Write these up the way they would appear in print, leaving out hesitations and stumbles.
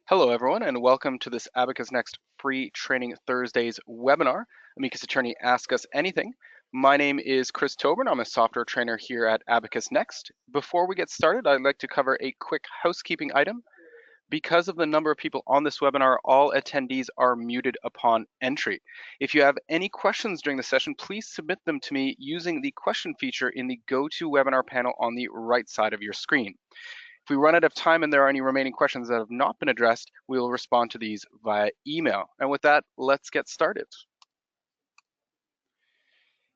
Hello, everyone, and welcome to this Abacus Next Free Training Thursdays webinar. Amicus Attorney Ask Us Anything. My name is Chris Tobin. I'm a software trainer here at Abacus Next. Before we get started, I'd like to cover a quick housekeeping item. Because of the number of people on this webinar, all attendees are muted upon entry. If you have any questions during the session, please submit them to me using the question feature in the GoToWebinar panel on the right side of your screen. If we run out of time and there are any remaining questions that have not been addressed, we will respond to these via email. And with that, let's get started.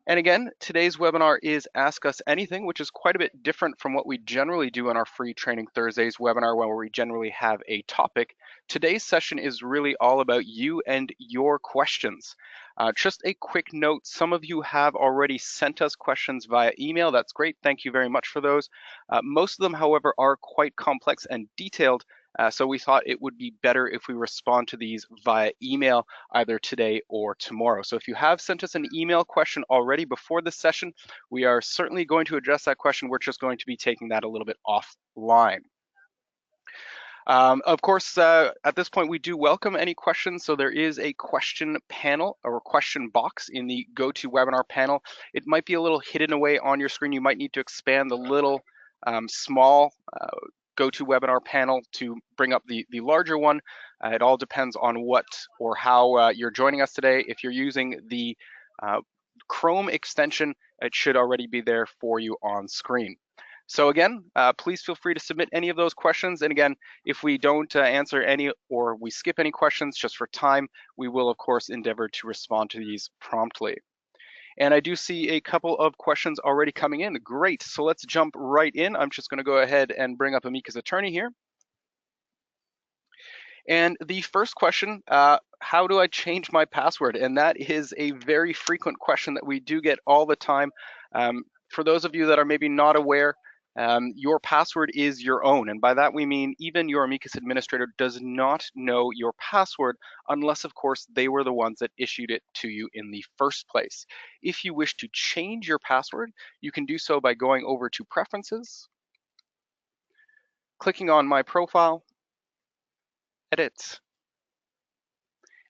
And again, today's webinar is Ask Us Anything, which is quite a bit different from what we generally do on our Free Training Thursdays webinar, where we generally have a topic. Today's session is really all about you and your questions. Just a quick note, some of you have already sent us questions via email. That's great. Thank you very much for those. Most of them, however, are quite complex and detailed. So we thought it would be better if we respond to these via email either today or tomorrow. So if you have sent us an email question already before this session, we are certainly going to address that question. We're just going to be taking that a little bit offline. Of course, at this point, we do welcome any questions. So there is a question panel or question box in the GoToWebinar panel. It might be a little hidden away on your screen. You might need to expand the little small GoToWebinar panel to bring up the larger one. It all depends on what or how you're joining us today. If you're using the Chrome extension, it should already be there for you on screen. So again, please feel free to submit any of those questions. And again, if we don't answer any or we skip any questions just for time, we will of course endeavor to respond to these promptly. And I do see a couple of questions already coming in. Great, so let's jump right in. I'm just gonna go ahead and bring up Amicus Attorney here. And the first question, how do I change my password? And that is a very frequent question that we do get all the time. For those of you that are maybe not aware, your password is your own. And by that we mean even your Amicus administrator does not know your password unless, of course, they were the ones that issued it to you in the first place. If you wish to change your password, you can do so by going over to Preferences, clicking on My Profile, Edit,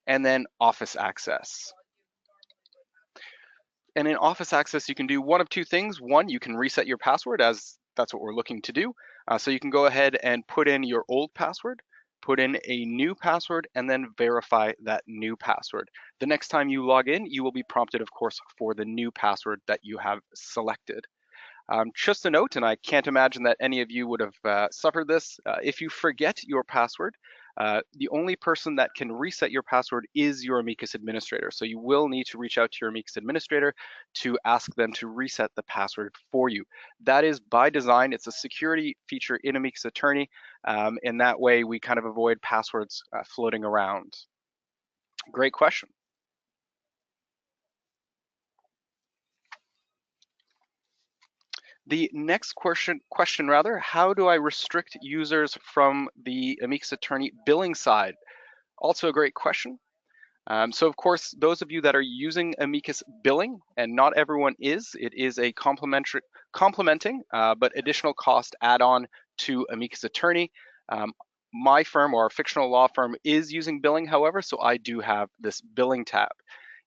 and then Office Access. And in Office Access, you can do one of two things. One, you can reset your password, as that's what we're looking to do. So you can go ahead and put in your old password, put in a new password, and then verify that new password. The next time you log in, you will be prompted, of course, for the new password that you have selected. Just a note, and I can't imagine that any of you would have suffered this, if you forget your password, the only person that can reset your password is your Amicus administrator. So you will need to reach out to your Amicus administrator to ask them to reset the password for you. That is by design. It's a security feature in Amicus Attorney, and that way we kind of avoid passwords floating around. Great question. The next question, how do I restrict users from the Amicus Attorney billing side? Also a great question. So of course, those of you that are using Amicus billing, and not everyone is, it is a complementing but additional cost add-on to Amicus Attorney. My firm, or our fictional law firm, is using billing, however, so I do have this billing tab.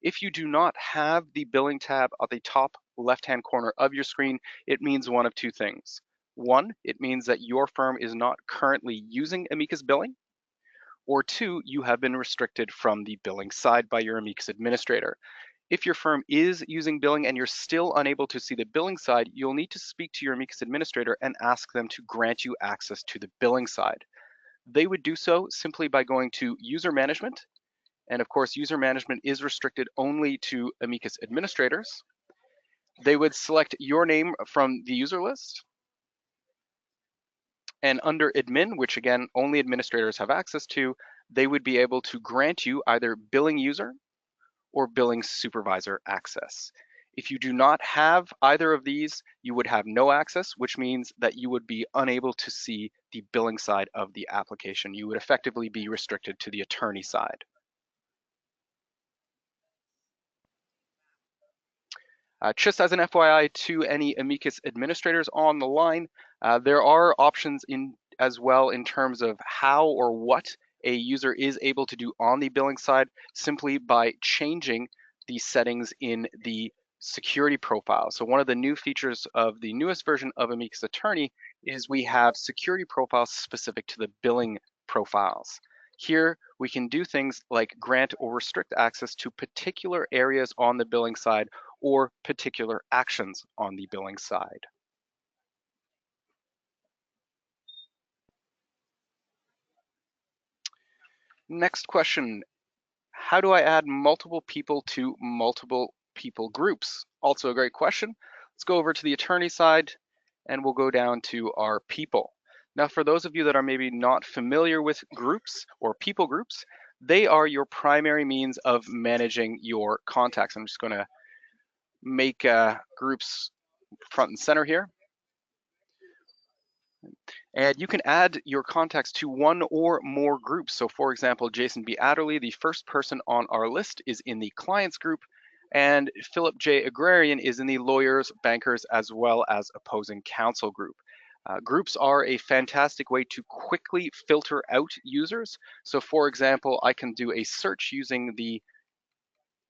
If you do not have the billing tab at the top left-hand corner of your screen, it means one of two things. One, it means that your firm is not currently using Amicus billing, or two, you have been restricted from the billing side by your Amicus administrator. If your firm is using billing and you're still unable to see the billing side, you'll need to speak to your Amicus administrator and ask them to grant you access to the billing side. They would do so simply by going to User Management, and of course, user management is restricted only to Amicus administrators. They would select your name from the user list. And under admin, which again, only administrators have access to, they would be able to grant you either billing user or billing supervisor access. If you do not have either of these, you would have no access, which means that you would be unable to see the billing side of the application. You would effectively be restricted to the attorney side. Just as an FYI to any Amicus administrators on the line, there are options as well in terms of how or what a user is able to do on the billing side simply by changing the settings in the security profile. So one of the new features of the newest version of Amicus Attorney is we have security profiles specific to the billing profiles. Here we can do things like grant or restrict access to particular areas on the billing side or particular actions on the billing side. Next question, how do I add multiple people to multiple people groups? Also a great question. Let's go over to the attorney side and we'll go down to our people. Now, for those of you that are maybe not familiar with groups or people groups, they are your primary means of managing your contacts. I'm just going to make groups front and center here. And you can add your contacts to one or more groups. So for example, Jason B. Adderley, the first person on our list, is in the clients group, and Philip J. Agrarian is in the lawyers, bankers, as well as opposing counsel group. Groups are a fantastic way to quickly filter out users. So for example, I can do a search using the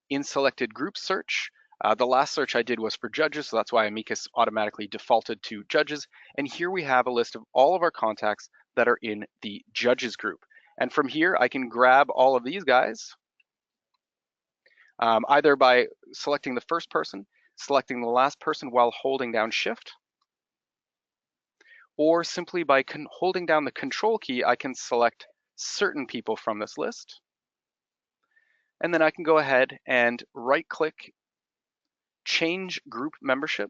in selected group search. The last search I did was for judges, so that's why Amicus automatically defaulted to judges. And here we have a list of all of our contacts that are in the judges group. And from here, I can grab all of these guys, either by selecting the first person, selecting the last person while holding down Shift, or simply by holding down the Control key, I can select certain people from this list. And then I can go ahead and right-click, change group membership,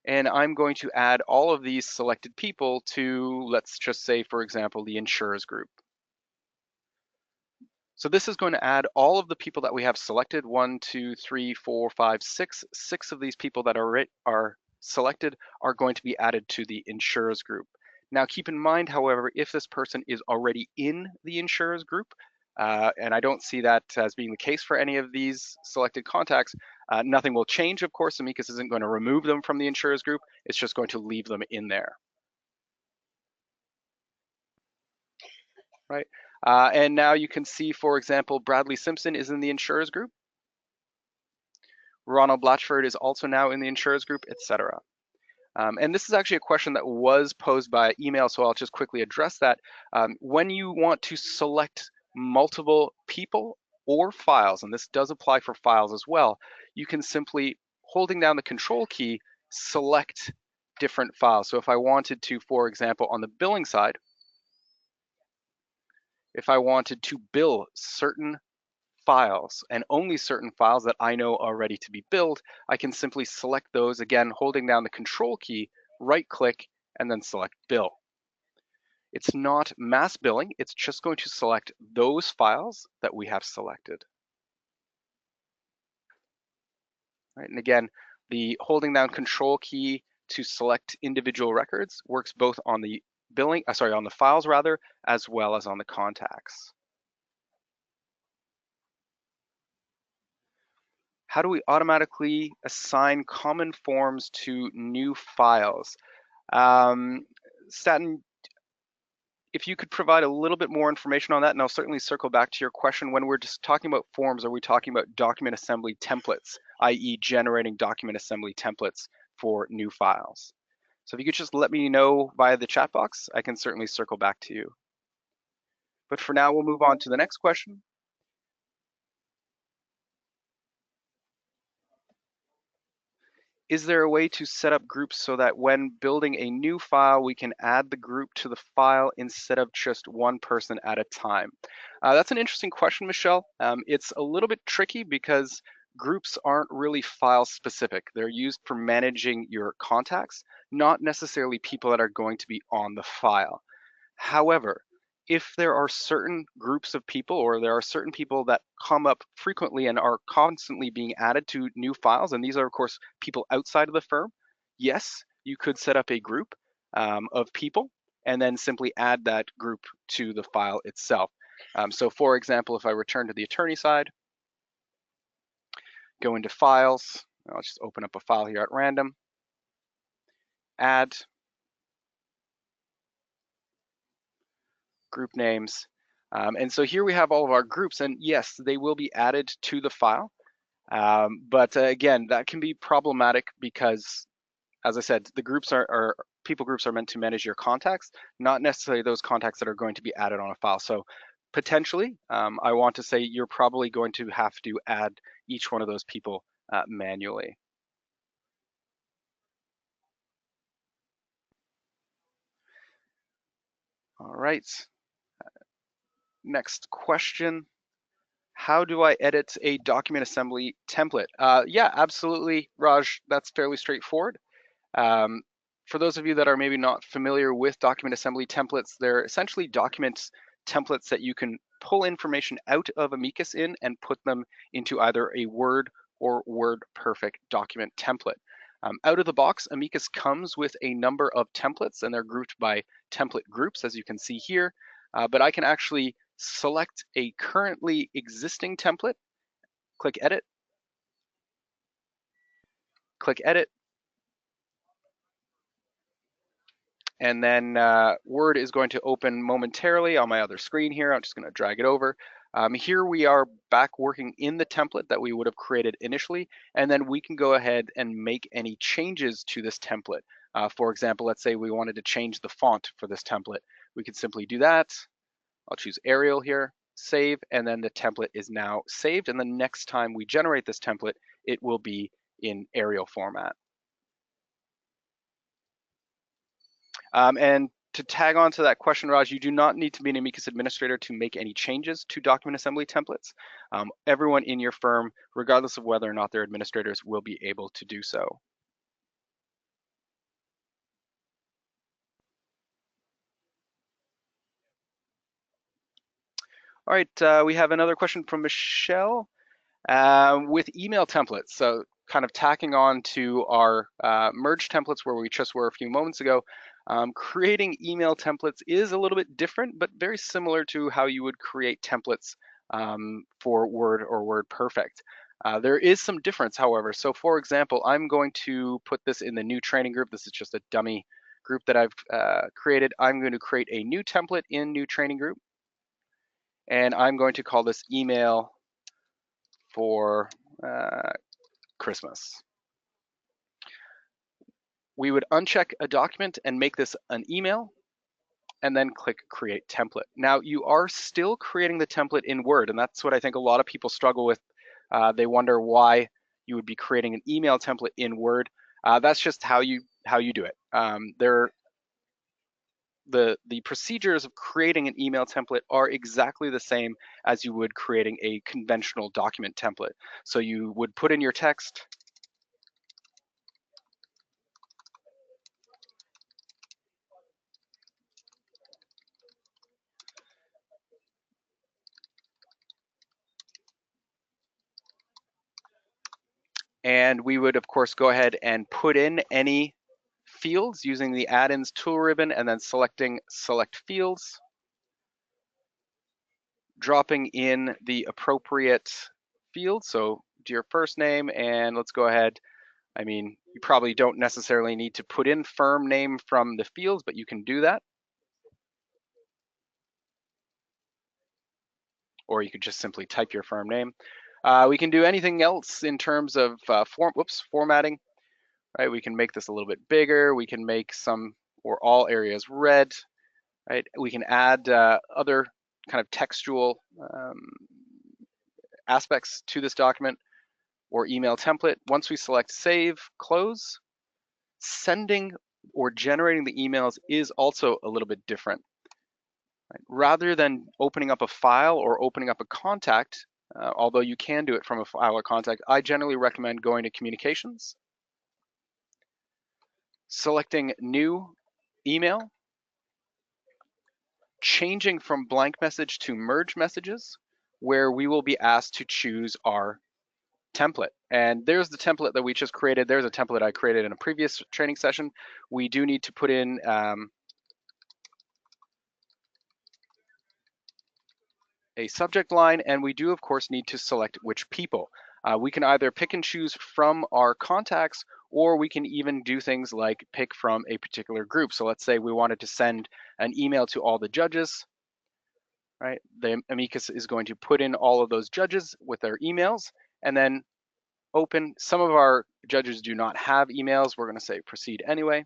and I'm going to add all of these selected people to, let's just say, for example, the insurers group. So this is going to add all of the people that we have selected, 1, 2, 3, 4, 5, 6. 6 of these people that are selected are going to be added to the insurers group. Now keep in mind, however, if this person is already in the insurers group, and I don't see that as being the case for any of these selected contacts, nothing will change, of course. Amicus isn't going to remove them from the insurers group. It's just going to leave them in there. Right. And now you can see, for example, Bradley Simpson is in the insurers group. Ronald Blatchford is also now in the insurers group, etc. And this is actually a question that was posed by email, so I'll just quickly address that. When you want to select multiple people or files, and this does apply for files as well, you can simply, holding down the Control key, select different files. So if I wanted to, for example, on the billing side, if I wanted to bill certain files and only certain files that I know are ready to be billed, I can simply select those, again, holding down the Control key, right click, and then select bill. It's not mass billing, it's just going to select those files that we have selected. Right, and again, the holding down Control key to select individual records works both on the on the files rather, as well as on the contacts. How do we automatically assign common forms to new files? Staten, if you could provide a little bit more information on that, and I'll certainly circle back to your question. When we're just talking about forms, are we talking about document assembly templates, i.e. generating document assembly templates for new files? So if you could just let me know via the chat box, I can certainly circle back to you. But for now, we'll move on to the next question. Is there a way to set up groups so that when building a new file, we can add the group to the file instead of just one person at a time? That's an interesting question, Michelle. It's a little bit tricky because groups aren't really file specific. They're used for managing your contacts, not necessarily people that are going to be on the file. However, if there are certain groups of people or there are certain people that come up frequently and are constantly being added to new files, and these are of course people outside of the firm, yes, you could set up a group of people and then simply add that group to the file itself. So for example, if I return to the attorney side, go into files, I'll just open up a file here at random, add, group names. And so here we have all of our groups, and yes, they will be added to the file. But again, that can be problematic because, as I said, the groups are people groups are meant to manage your contacts, not necessarily those contacts that are going to be added on a file. So potentially, I want to say you're probably going to have to add each one of those people manually. All right, next question. How do I edit a document assembly template? Yeah, absolutely, Raj, that's fairly straightforward. For those of you that are maybe not familiar with document assembly templates, they're essentially document templates that you can pull information out of Amicus in and put them into either a Word or WordPerfect document template. Out of the box, Amicus comes with a number of templates, and they're grouped by template groups, as you can see here. But I can actually select a currently existing template, click Edit, and then Word is going to open momentarily on my other screen here. I'm just going to drag it over. Here we are back working in the template that we would have created initially, and then we can go ahead and make any changes to this template. For example, let's say we wanted to change the font for this template. We could simply do that. I'll choose Arial here, save, and then the template is now saved. And the next time we generate this template, it will be in Arial format. And to tag on to that question, Raj, you do not need to be an Amicus administrator to make any changes to document assembly templates. Everyone in your firm, regardless of whether or not they're administrators, will be able to do so. All right, we have another question from Michelle with email templates. So kind of tacking on to our merge templates where we just were a few moments ago, creating email templates is a little bit different, but very similar to how you would create templates for Word or WordPerfect. There is some difference, however. So for example, I'm going to put this in the new training group. This is just a dummy group that I've created. I'm going to create a new template in new training group, and I'm going to call this email for Christmas. We would uncheck a document and make this an email, and then click Create Template. Now, you are still creating the template in Word, and that's what I think a lot of people struggle with. They wonder why you would be creating an email template in Word. That's just how you do it. The procedures of creating an email template are exactly the same as you would creating a conventional document template. So you would put in your text, and we would of course go ahead and put in any fields using the add-ins tool ribbon and then selecting select fields, dropping in the appropriate field. So do your first name, and let's go ahead. I mean, you probably don't necessarily need to put in firm name from the fields, but you can do that. Or you could just simply type your firm name. We can do anything else in terms of formatting. Right, we can make this a little bit bigger. We can make some or all areas red. Right, we can add other kind of textual aspects to this document or email template. Once we select Save, Close, sending or generating the emails is also a little bit different. Right? Rather than opening up a file or opening up a contact, although you can do it from a file or contact, I generally recommend going to Communications, selecting New Email, changing from blank message to merge messages, where we will be asked to choose our template. And there's the template that we just created. There's a template I created in a previous training session. We do need to put in a subject line, and we do of course need to select which people. We can either pick and choose from our contacts, or we can even do things like pick from a particular group. So let's say we wanted to send an email to all the judges. right? The Amicus is going to put in all of those judges with their emails and then open. Some of our judges do not have emails. We're going to say proceed anyway.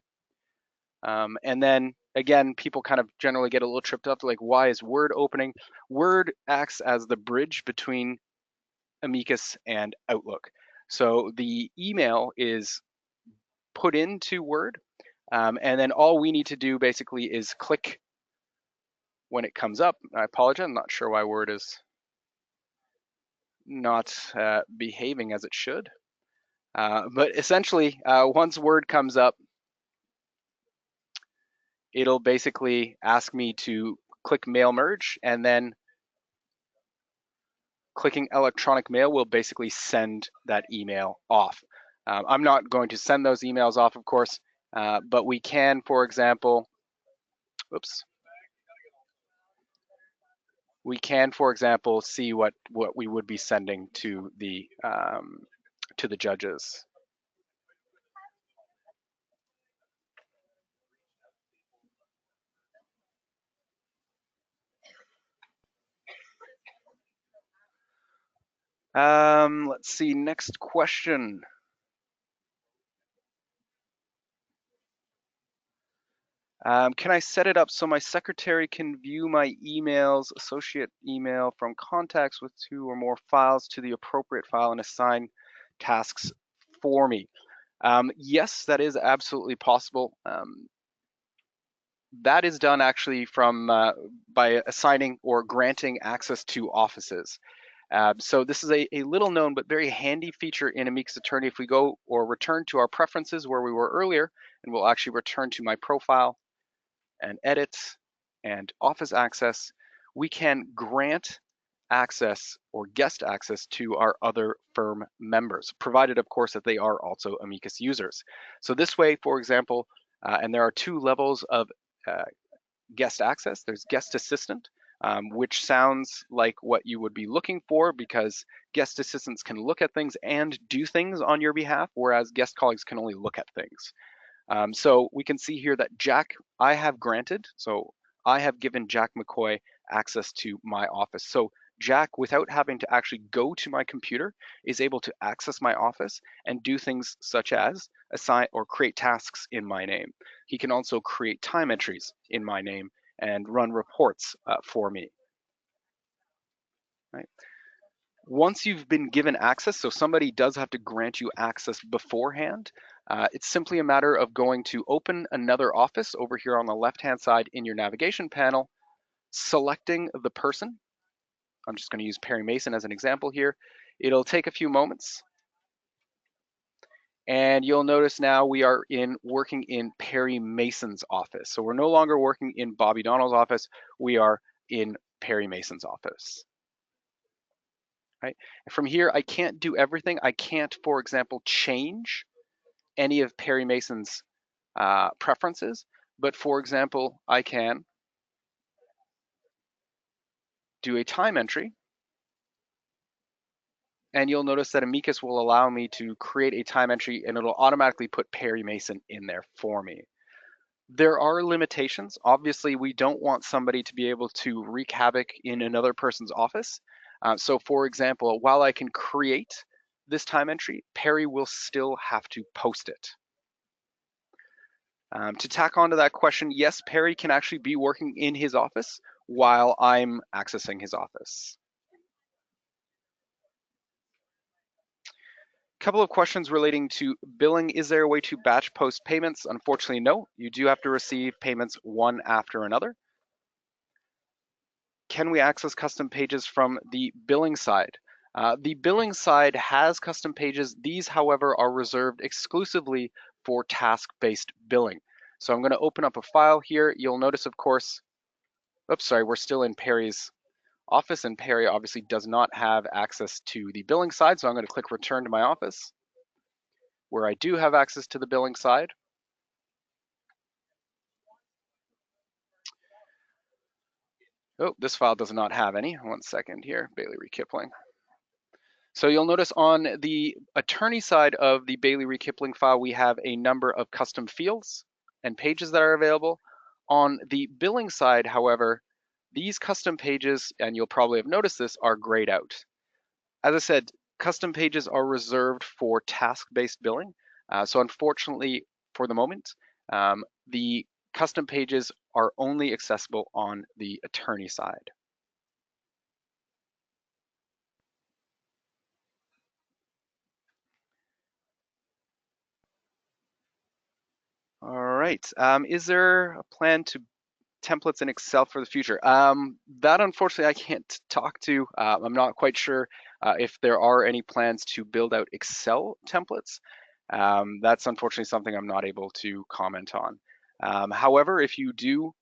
And then again, people kind of generally get a little tripped up, like, why is Word opening? Word acts as the bridge between Amicus and Outlook. So the email is put into Word, and then all we need to do basically is click when it comes up. I apologize, I'm not sure why Word is not behaving as it should. But essentially, once Word comes up, it'll basically ask me to click mail merge, and then clicking electronic mail will basically send that email off. I'm not going to send those emails off, of course, but we can, for example, see what we would be sending to the judges. Let's see, next question. Can I set it up so my secretary can view my emails, associate email from contacts with 2 or more files to the appropriate file and assign tasks for me? Yes, that is absolutely possible. That is done actually from by assigning or granting access to offices. So this is a little known but very handy feature in Amicus Attorney. If we go or return to our preferences where we were earlier, and we'll actually return to my profile and edit and office access, we can grant access or guest access to our other firm members, provided of course that they are also Amicus users. So this way, for example, and there are 2 levels of guest access. There's guest assistant, which sounds like what you would be looking for, because guest assistants can look at things and do things on your behalf, whereas guest colleagues can only look at things. So we can see here that Jack, I have granted, so I have given Jack McCoy access to my office. So Jack, without having to actually go to my computer, is able to access my office and do things such as assign or create tasks in my name. He can also create time entries in my name and run reports for me. Right. Once you've been given access, so somebody does have to grant you access beforehand, it's simply a matter of going to open another office over here on the left-hand side in your navigation panel, selecting the person. I'm just going to use Perry Mason as an example here. It'll take a few moments. And you'll notice now we are working in Perry Mason's office. So we're no longer working in Bobby Donald's office. We are in Perry Mason's office. Right? And from here, I can't do everything. I can't, for example, change any of Perry Mason's preferences. But for example, I can do a time entry. And you'll notice that Amicus will allow me to create a time entry, and it'll automatically put Perry Mason in there for me. There are limitations. Obviously, we don't want somebody to be able to wreak havoc in another person's office. So for example, while I can create this time entry, Perry will still have to post it. To tack onto that question, yes, Perry can actually be working in his office while I'm accessing his office. Couple of questions relating to billing. Is there a way to batch post payments? Unfortunately, no. You do have to receive payments one after another. Can we access custom pages from the billing side? The billing side has custom pages. These, however, are reserved exclusively for task-based billing. So I'm going to open up a file here. You'll notice, of course, oops, sorry, we're still in Perry's office, and Perry obviously does not have access to the billing side. So I'm going to click return to my office, where I do have access to the billing side. Oh, this file does not have any. 1 second here, Bailey Re Kipling. So you'll notice on the attorney side of the Bailey Re Kipling file, we have a number of custom fields and pages that are available. On the billing side, however, these custom pages, and you'll probably have noticed this, are grayed out. As I said, custom pages are reserved for task-based billing. So unfortunately, for the moment, the custom pages are only accessible on the attorney side. All right. Is there a plan to templates in Excel for the future? That unfortunately I can't talk to. I'm not quite sure if there are any plans to build out Excel templates. That's unfortunately something I'm not able to comment on. However, if you do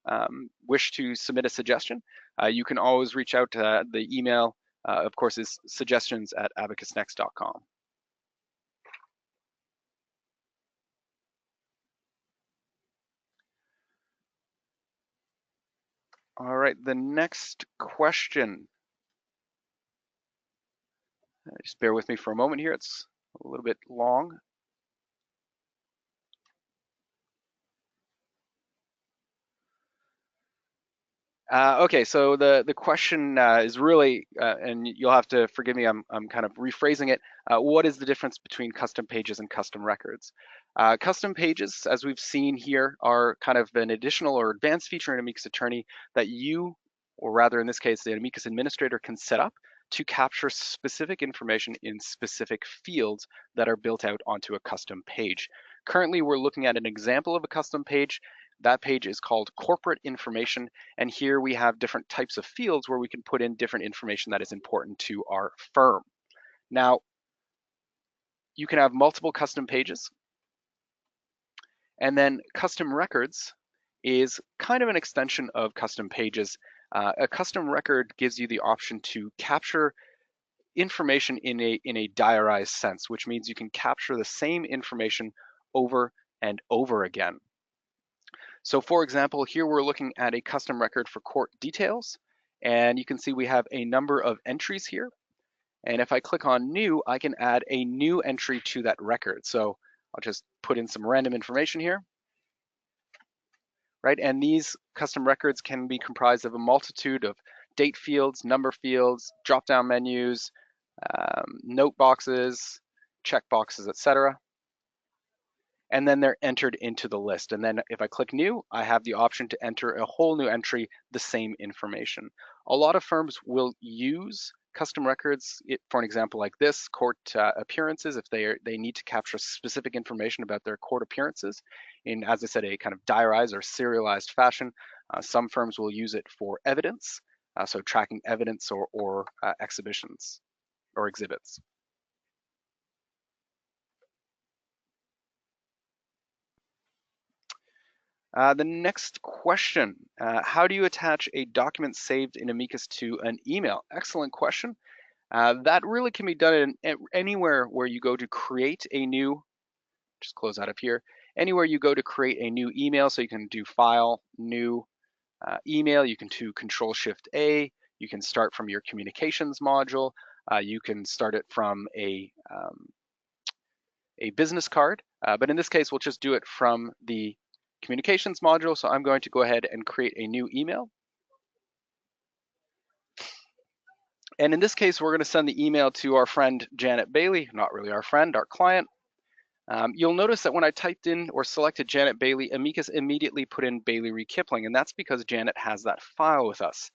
wish to submit a suggestion, you can always reach out. The email, of course, is suggestions@abacusnext.com. All right, the next question. Just bear with me for a moment here. It's a little bit long. Okay, so the question is really, and you'll have to forgive me, I'm kind of rephrasing it. What is the difference between custom pages and custom records? Custom pages, as we've seen here, are kind of an additional or advanced feature in Amicus Attorney that you, or rather in this case, the Amicus administrator can set up to capture specific information in specific fields that are built out onto a custom page. Currently, we're looking at an example of a custom page. That page is called corporate information. And here we have different types of fields where we can put in different information that is important to our firm. Now, you can have multiple custom pages. And then custom records is kind of an extension of custom pages. A custom record gives you the option to capture information in a diarized sense, which means you can capture the same information over and over again. So for example, here we're looking at a custom record for court details, and you can see we have a number of entries here. And if I click on new, I can add a new entry to that record. So I'll just put in some random information here, right? And these custom records can be comprised of a multitude of date fields, number fields, drop-down menus, note boxes, check boxes, etc. And then they're entered into the list. And then if I click new, I have the option to enter a whole new entry, the same information. A lot of firms will use custom records for an example like this, court appearances, if they need to capture specific information about their court appearances in, as I said, a kind of diarized or serialized fashion. Some firms will use it for evidence, so tracking evidence or exhibitions or exhibits. The next question, how do you attach a document saved in Amicus to an email? Excellent question. That really can be done in anywhere where you go to create a new, just close out of here, anywhere you go to create a new email. So you can do file, new email, you can do Control-Shift-A, you can start from your communications module, you can start it from a business card, but in this case, we'll just do it from the communications module. So I'm going to go ahead and create a new email. And in this case, we're going to send the email to our friend Janet Bailey, not really our friend, our client. You'll notice that when I typed in or selected Janet Bailey, Amicus immediately put in Bailey Reed Kipling, and that's because Janet has that file with us.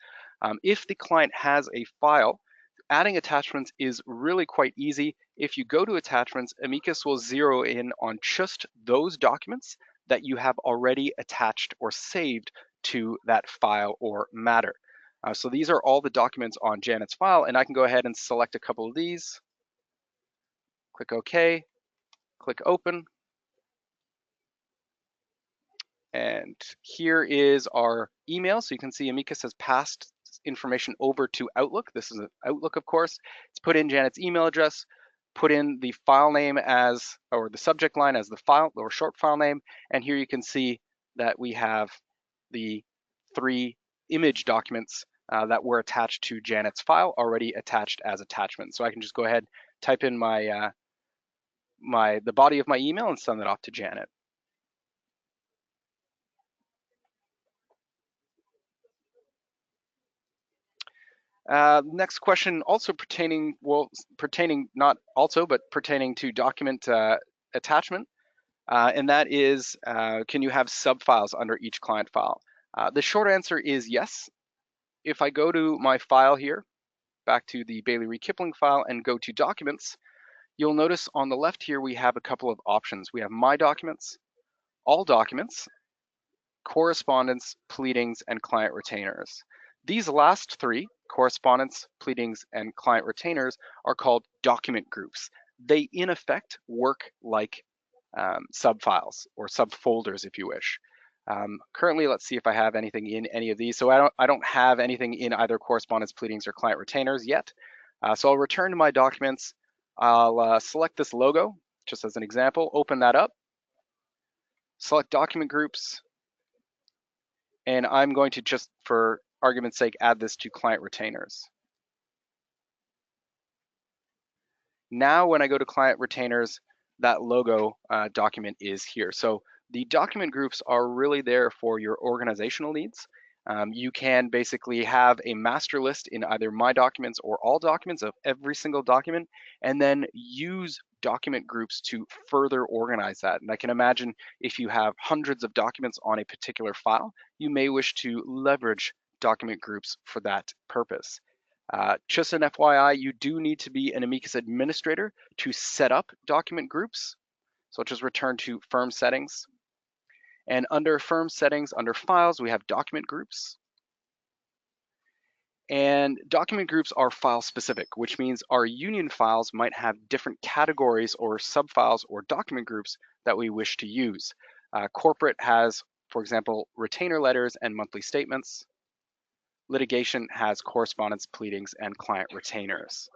If the client has a file, adding attachments is really quite easy. If you go to attachments, Amicus will zero in on just those documents that you have already attached or saved to that file or matter. So these are all the documents on Janet's file, and I can go ahead and select a couple of these, click OK, click Open, and here is our email. So you can see Amicus has passed information over to Outlook. This is an Outlook, of course. It's put in Janet's email address, put in the file name as, or the subject line as the file or short file name, and here you can see that we have the 3 image documents that were attached to Janet's file already attached as attachments. So I can just go ahead, type in my the body of my email and send it off to Janet. Next question, also pertaining, not also, but pertaining to document attachment, and that is, can you have subfiles under each client file? The short answer is yes. If I go to my file here, back to the Bailey Reed Kipling file and go to documents, you'll notice on the left here we have a couple of options. We have my documents, all documents, correspondence, pleadings, and client retainers. These last three, correspondence, pleadings, and client retainers, are called document groups. They in effect work like subfiles or subfolders, if you wish. Currently, let's see if I have anything in any of these. So I don't have anything in either correspondence, pleadings, or client retainers yet. So I'll return to my documents. I'll select this logo, just as an example, open that up, select document groups, and I'm going to just, for argument's sake, add this to client retainers. Now, when I go to client retainers, that logo document is here. So the document groups are really there for your organizational needs. You can basically have a master list in either my documents or all documents of every single document, and then use document groups to further organize that. And I can imagine if you have hundreds of documents on a particular file, you may wish to leverage document groups for that purpose. Just an FYI, you do need to be an Amicus administrator to set up document groups. So I'll just return to firm settings. And under firm settings, under files, we have document groups. And document groups are file specific, which means our union files might have different categories or subfiles or document groups that we wish to use. Corporate has, for example, retainer letters and monthly statements. Litigation has correspondence, pleadings, and client retainers.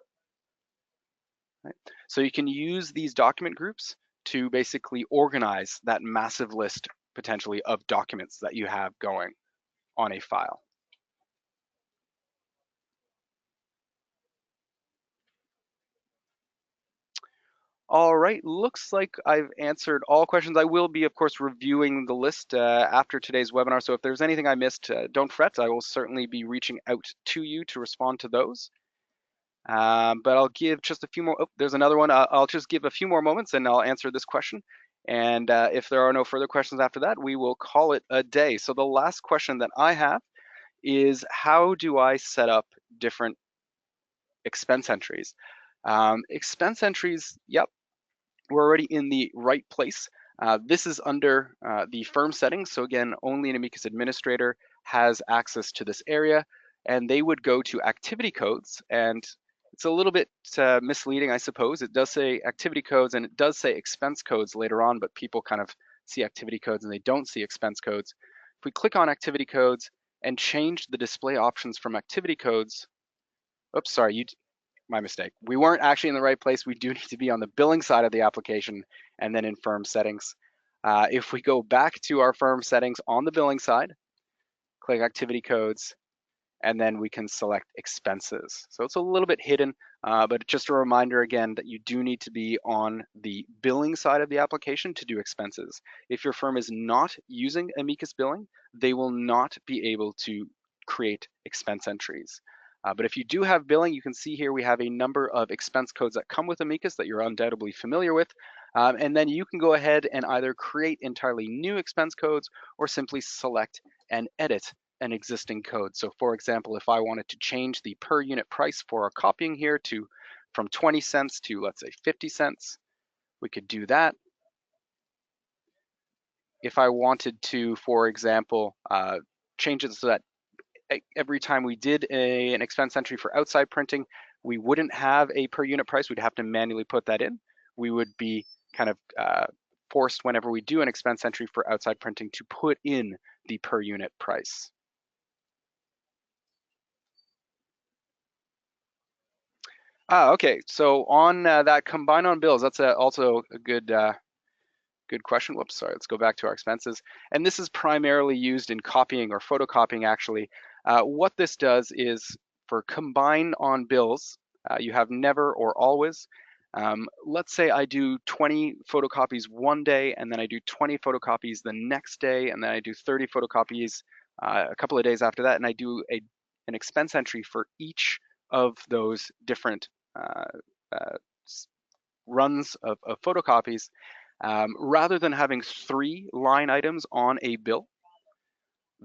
Right? So you can use these document groups to basically organize that massive list, potentially, of documents that you have going on a file. All right, looks like I've answered all questions. I will be, of course, reviewing the list after today's webinar. So if there's anything I missed, don't fret. I will certainly be reaching out to you to respond to those. But I'll give just a few more. Oh, there's another one. I'll just give a few more moments and I'll answer this question. And if there are no further questions after that, we will call it a day. So the last question that I have is, how do I set up different expense entries? Expense entries, yep, we're already in the right place. This is under the firm settings. So again, only an Amicus administrator has access to this area, and they would go to activity codes. And it's a little bit misleading, I suppose. It does say activity codes and it does say expense codes later on, but people kind of see activity codes and they don't see expense codes. If we click on activity codes and change the display options from activity codes, oops, sorry, my mistake. We weren't actually in the right place. We do need to be on the billing side of the application and then in firm settings. If we go back to our firm settings on the billing side, click activity codes, and then we can select expenses. So it's a little bit hidden, but just a reminder again that you do need to be on the billing side of the application to do expenses. If your firm is not using Amicus billing, they will not be able to create expense entries. But if you do have billing, you can see here we have a number of expense codes that come with Amicus that you're undoubtedly familiar with. And then you can go ahead and either create entirely new expense codes or simply select and edit an existing code. So for example, if I wanted to change the per unit price for our copying here from 20 cents to, let's say, 50 cents, we could do that. If I wanted to, for example, change it so that every time we did an expense entry for outside printing, we wouldn't have a per unit price, we'd have to manually put that in. We would be kind of forced whenever we do an expense entry for outside printing to put in the per unit price. Okay, so on that combine on bills, that's also a good question. Whoops, sorry, let's go back to our expenses. And this is primarily used in copying or photocopying, actually. What this does is for combine on bills, you have never or always. Let's say I do 20 photocopies one day, and then I do 20 photocopies the next day, and then I do 30 photocopies a couple of days after that, and I do a an expense entry for each of those different runs of photocopies, rather than having 3 line items on a bill,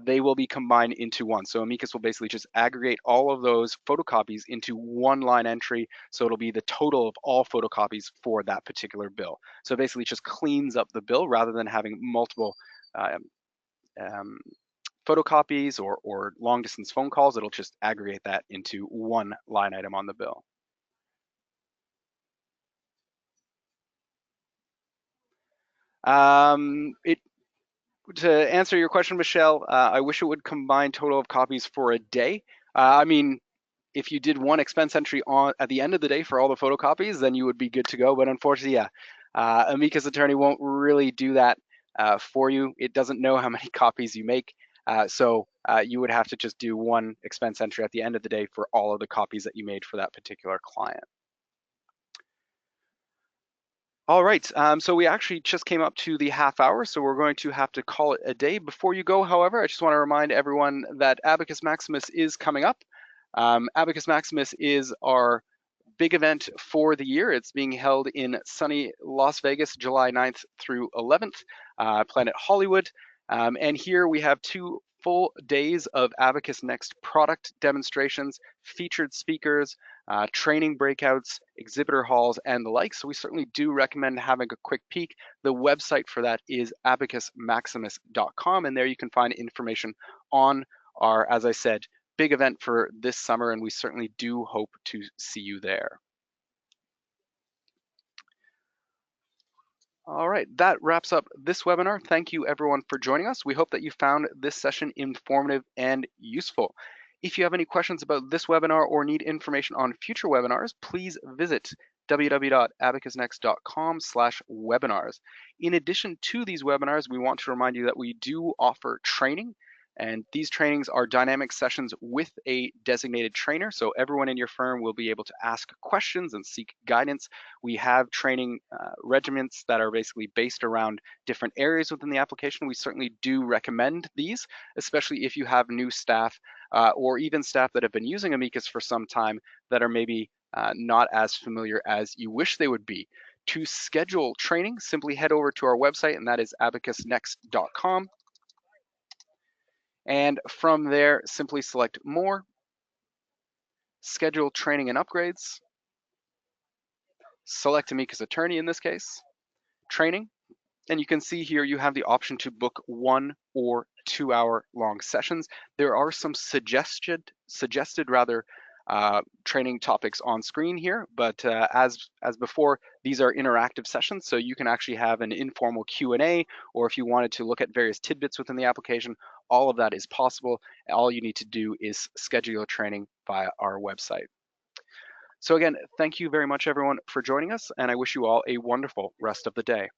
they will be combined into one. So Amicus will basically just aggregate all of those photocopies into one line entry. So it'll be the total of all photocopies for that particular bill. So basically just cleans up the bill rather than having multiple photocopies or long distance phone calls. It'll just aggregate that into one line item on the bill. To answer your question, Michelle, I wish it would combine total of copies for a day. I mean, if you did one expense entry on at the end of the day for all the photocopies, then you would be good to go. But unfortunately, yeah, Amicus Attorney won't really do that for you. It doesn't know how many copies you make. So you would have to just do one expense entry at the end of the day for all of the copies that you made for that particular client. All right, so we actually just came up to the half hour, so we're going to have to call it a day. Before you go, however, I just want to remind everyone that Abacus Maximus is coming up. Abacus Maximus is our big event for the year. It's being held in sunny Las Vegas, July 9th through 11th, Planet Hollywood. And here we have 2 full days of Abacus Next product demonstrations, featured speakers, training breakouts, exhibitor halls, and the like. So we certainly do recommend having a quick peek. The website for that is abacusmaximus.com, and there you can find information on our, as I said, big event for this summer, and we certainly do hope to see you there. All right, that wraps up this webinar. Thank you everyone for joining us. We hope that you found this session informative and useful. If you have any questions about this webinar or need information on future webinars, please visit www.abacusnext.com/webinars. In addition to these webinars, we want to remind you that we do offer training. And these trainings are dynamic sessions with a designated trainer. So everyone in your firm will be able to ask questions and seek guidance. We have training regiments that are basically based around different areas within the application. We certainly do recommend these, especially if you have new staff or even staff that have been using Amicus for some time that are maybe not as familiar as you wish they would be. To schedule training, simply head over to our website, and that is abacusnext.com. And from there, simply select More, Schedule Training and Upgrades, select Amicus Attorney in this case, Training, and you can see here you have the option to book 1 or 2 hour long sessions. There are some suggested training topics on screen here, but as before, these are interactive sessions, so you can actually have an informal Q&A, or if you wanted to look at various tidbits within the application, all of that is possible. All you need to do is schedule your training via our website. So again, thank you very much everyone for joining us, and I wish you all a wonderful rest of the day.